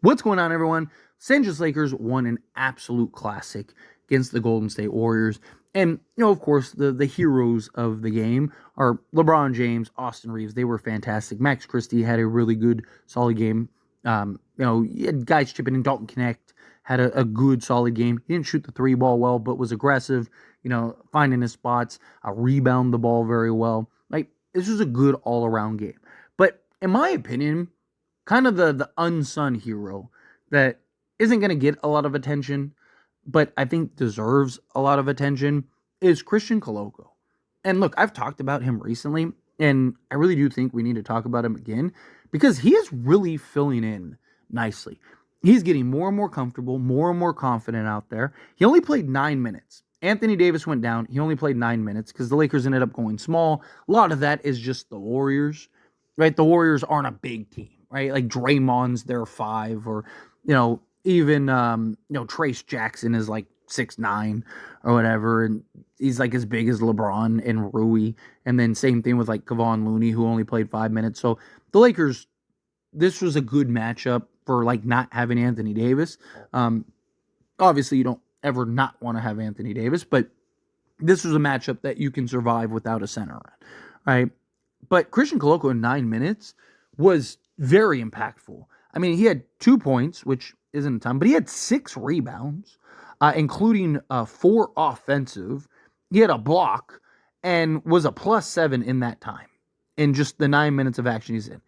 What's going on, everyone? Los Angeles Lakers won an absolute classic against the Golden State Warriors. And, of course, the heroes of the game are LeBron James, Austin Reeves. They were fantastic. Max Christie had a really good, solid game. You had guys chipping in. Dalton Connect had a good, solid game. He didn't shoot the three ball well, but was aggressive, finding his spots, rebound the ball very well. This was a good all-around game. But in my opinion, kind of the unsung hero that isn't going to get a lot of attention, but I think deserves a lot of attention is Christian Koloko. And look, I've talked about him recently, and I really do think we need to talk about him again because he is really filling in nicely. He's getting more and more comfortable, more and more confident out there. He only played 9 minutes. Anthony Davis went down. He only played 9 minutes because the Lakers ended up going small. A lot of that is just the Warriors, right? The Warriors aren't a big team, right? Like Draymond's their 5, or, even, Trace Jackson is like 6'9" or whatever. And he's like as big as LeBron and Rui. And then same thing with like Kevon Looney, who only played 5 minutes. So the Lakers, this was a good matchup for like not having Anthony Davis. Obviously you don't ever not want to have Anthony Davis, but this was a matchup that you can survive without a center, right? But Christian Koloko in 9 minutes was very impactful. I mean, he had 2 points, which isn't a ton, but he had 6 rebounds, including 4 offensive. He had a block and was a +7 in that time, in just the 9 minutes of action he's in.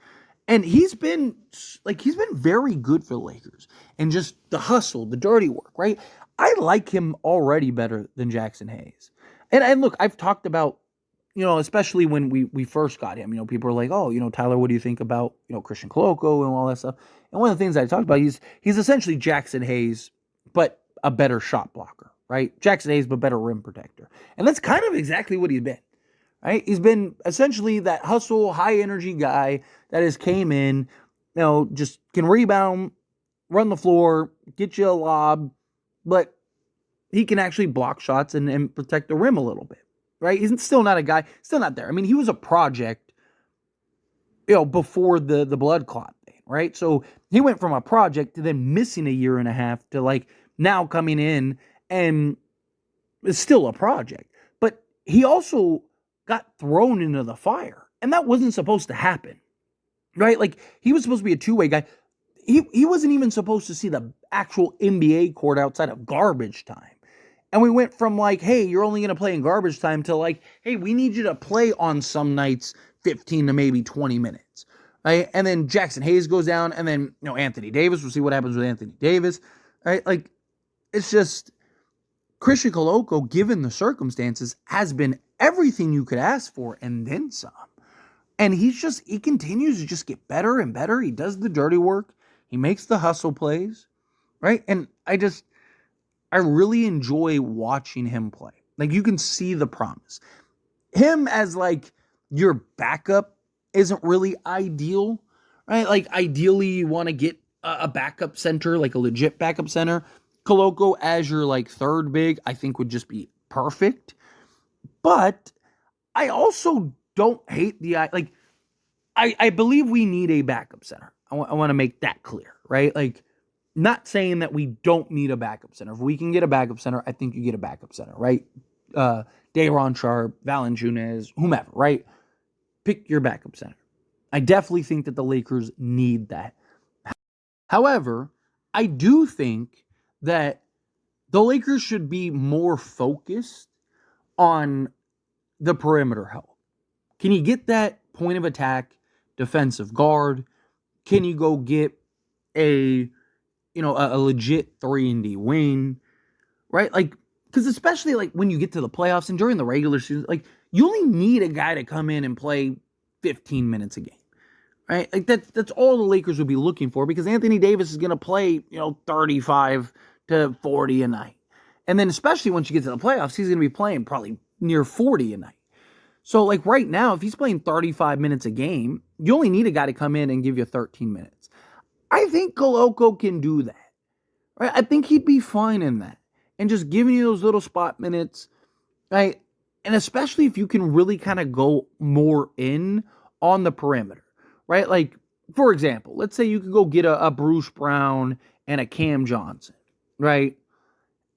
And he's been very good for the Lakers. And just the hustle, the dirty work, right? I like him already better than Jackson Hayes. And look, I've talked about, especially when we first got him, people are like, oh, Tyler, what do you think about, Christian Koloko and all that stuff? And one of the things I talked about, he's essentially Jackson Hayes, but a better shot blocker, right? Jackson Hayes, but better rim protector. And that's kind of exactly what he's been, right? He's been essentially that hustle, high energy guy that has came in, just can rebound, run the floor, get you a lob, but he can actually block shots and protect the rim a little bit. Right? He's still not a guy, still not there. I mean, he was a project, before the blood clot thing, right? So he went from a project to then missing a year and a half to like now coming in and it's still a project. But he also got thrown into the fire, and that wasn't supposed to happen, right? Like he was supposed to be a two-way guy. He wasn't even supposed to see the actual NBA court outside of garbage time. And we went from like, hey, you're only going to play in garbage time to like, hey, we need you to play on some nights 15 to maybe 20 minutes. Right? And then Jackson Hayes goes down, and then, Anthony Davis, we'll see what happens with Anthony Davis. Right? Like, it's just Christian Koloko, given the circumstances, has been everything you could ask for and then some. And he continues to just get better and better. He does the dirty work. He makes the hustle plays. Right? And I really enjoy watching him play. Like, you can see the promise. Him as, like, your backup isn't really ideal, right? Like, ideally, you want to get a backup center, like a legit backup center. Koloko as your, like, third big, I think would just be perfect. But I also don't hate I believe we need a backup center. I want to make that clear, right? Like, not saying that we don't need a backup center. If we can get a backup center, I think you get a backup center, right? Day'Ron Sharpe, Valanciunas, whomever, right? Pick your backup center. I definitely think that the Lakers need that. However, I do think that the Lakers should be more focused on the perimeter help. Can you get that point of attack defensive guard? Can you go get a legit 3-and-D wing, right? Like, because especially like when you get to the playoffs and during the regular season, like you only need a guy to come in and play 15 minutes a game, right? Like that's all the Lakers would be looking for, because Anthony Davis is going to play, 35 to 40 a night. And then especially once you get to the playoffs, he's going to be playing probably near 40 a night. So like right now, if he's playing 35 minutes a game, you only need a guy to come in and give you 13 minutes. I think Koloko can do that, right? I think he'd be fine in that. And just giving you those little spot minutes, right? And especially if you can really kind of go more in on the perimeter, right? Like, for example, let's say you could go get a Bruce Brown and a Cam Johnson, right?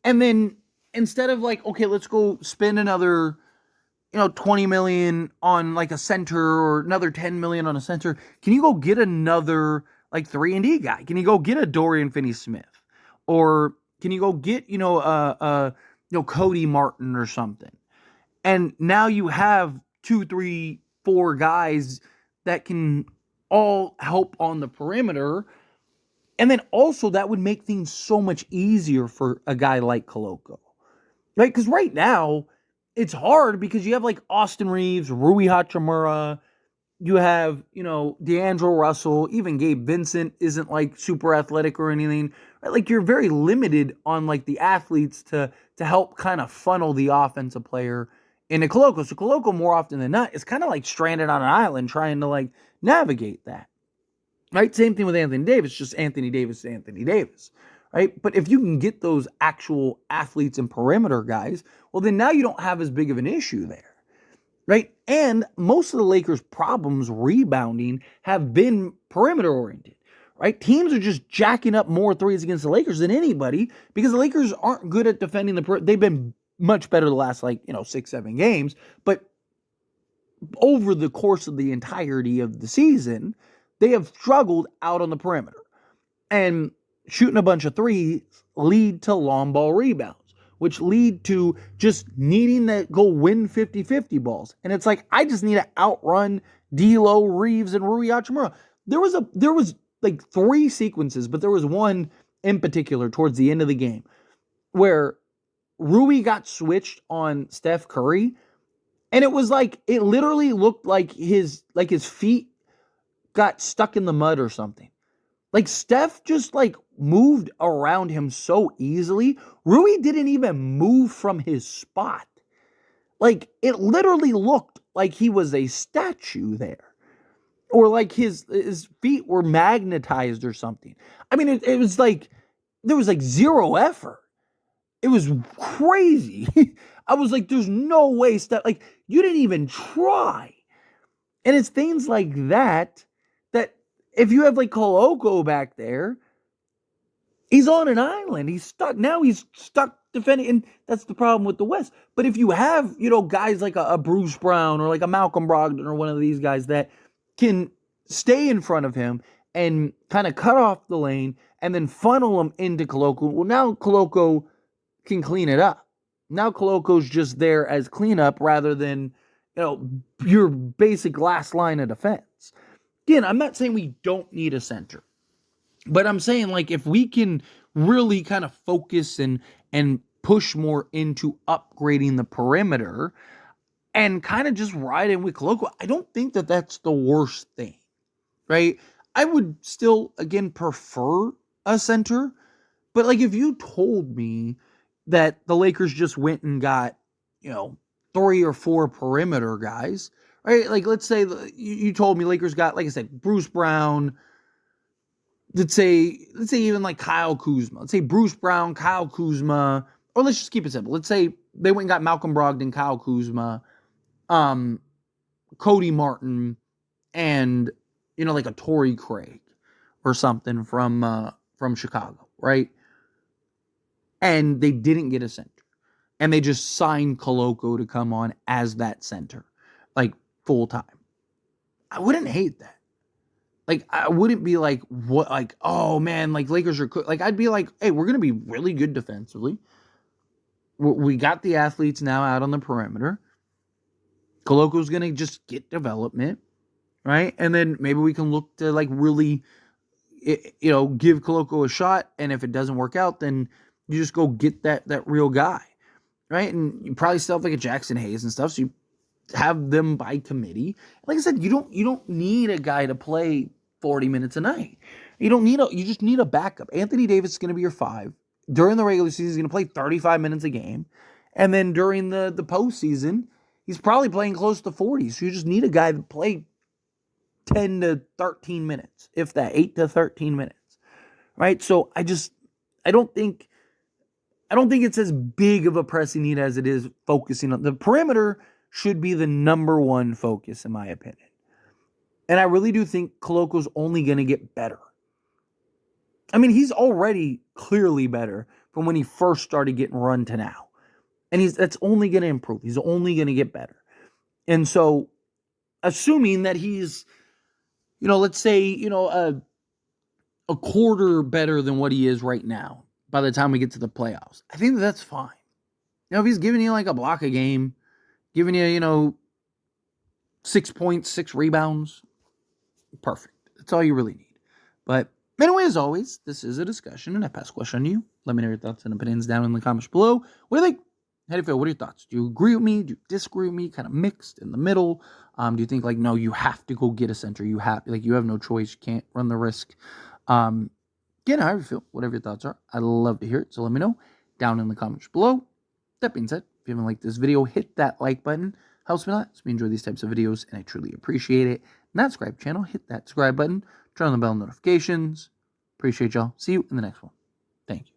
And then instead of like, okay, let's go spend another 20 million on like a center or another 10 million on a center, can you go get another like 3-and-D guy? Can you go get a Dorian Finney-Smith? Or can you go get, Cody Martin or something? And now you have 2, 3, 4 guys that can all help on the perimeter. And then also that would make things so much easier for a guy like Koloko. Right? Because right now, it's hard because you have like Austin Reeves, Rui Hachimura, you have, D'Angelo Russell, even Gabe Vincent isn't like super athletic or anything. Right? Like you're very limited on like the athletes to help kind of funnel the offensive player into Koloko. So Koloko more often than not is kind of like stranded on an island trying to like navigate that. Right? Same thing with Anthony Davis, just Anthony Davis, right? But if you can get those actual athletes and perimeter guys, well, then now you don't have as big of an issue there, right? And most of the Lakers' problems rebounding have been perimeter oriented, right? Teams are just jacking up more threes against the Lakers than anybody because the Lakers aren't good at defending the perimeter. They've been much better the last 6, 7 games, but over the course of the entirety of the season, they have struggled out on the perimeter. And shooting a bunch of threes lead to long ball rebounds, which lead to just needing to go win 50-50 balls. And it's like, I just need to outrun D'Lo, Reeves, and Rui Hachimura. There was like 3 sequences, but there was one in particular towards the end of the game where Rui got switched on Steph Curry, and it was like, it literally looked like his feet got stuck in the mud or something. Like Steph just like moved around him so easily. Rui didn't even move from his spot. Like it literally looked like he was a statue there. Or like his feet were magnetized or something. I mean, it was like, there was like zero effort. It was crazy. I was like, there's no way Steph, like you didn't even try. And it's things like that if you have like Koloko back there, he's on an island. He's stuck. Now he's stuck defending. And that's the problem with the West. But if you have, guys like a Bruce Brown or like a Malcolm Brogdon or one of these guys that can stay in front of him and kind of cut off the lane and then funnel him into Koloko, well, now Koloko can clean it up. Now Koloko's just there as cleanup rather than, your basic last line of defense. Again, I'm not saying we don't need a center, but I'm saying like if we can really kind of focus and push more into upgrading the perimeter and kind of just ride in with Koloko, I don't think that that's the worst thing, right? I would still, again, prefer a center, but like if you told me that the Lakers just went and got, 3 or 4 perimeter guys, right? Like, let's say you told me Lakers got, like I said, Bruce Brown. Let's say even like Kyle Kuzma. Let's say Bruce Brown, Kyle Kuzma, or let's just keep it simple. Let's say they went and got Malcolm Brogdon, Kyle Kuzma, Cody Martin, and like a Torrey Craig or something from Chicago, right? And they didn't get a center, and they just signed Koloko to come on as that center, like full time. I wouldn't hate that. Like, I wouldn't be like, what, like, oh man, like Lakers are, like, I'd be like, hey, we're going to be really good defensively. We got the athletes now out on the perimeter. Koloko's going to just get development, right? And then maybe we can look to like really, give Koloko a shot. And if it doesn't work out, then you just go get that real guy, right? And you probably still have like a Jackson Hayes and stuff. So you have them by committee. Like I said, you don't need a guy to play 40 minutes a night. You just need a backup. Anthony Davis is going to be your 5. During the regular season, he's going to play 35 minutes a game. And then during the postseason, he's probably playing close to 40. So you just need a guy to play 10 to 13 minutes, if that, 8 to 13 minutes. Right? So I don't think it's as big of a pressing need as it is focusing on the perimeter. Should be the number one focus, in my opinion. And I really do think Koloko's only going to get better. I mean, he's already clearly better from when he first started getting run to now. And that's only going to improve. He's only going to get better. And so, assuming that he's, let's say, a quarter better than what he is right now by the time we get to the playoffs, I think that's fine. If he's giving you like a block a game, giving you, 6 points, 6 rebounds, perfect. That's all you really need. But anyway, as always, this is a discussion, and I pass the question on you. Let me know your thoughts and opinions down in the comments below. What do you think? How do you feel? What are your thoughts? Do you agree with me? Do you disagree with me? Kind of mixed in the middle? Do you think no, you have to go get a center? You have no choice. You can't run the risk. However you feel, whatever your thoughts are, I'd love to hear it. So let me know down in the comments below. That being said, if you haven't liked this video, hit that like button. Helps me a lot. So we enjoy these types of videos, and I truly appreciate it. Not subscribe channel, hit that subscribe button. Turn on the bell notifications. Appreciate y'all. See you in the next one. Thank you.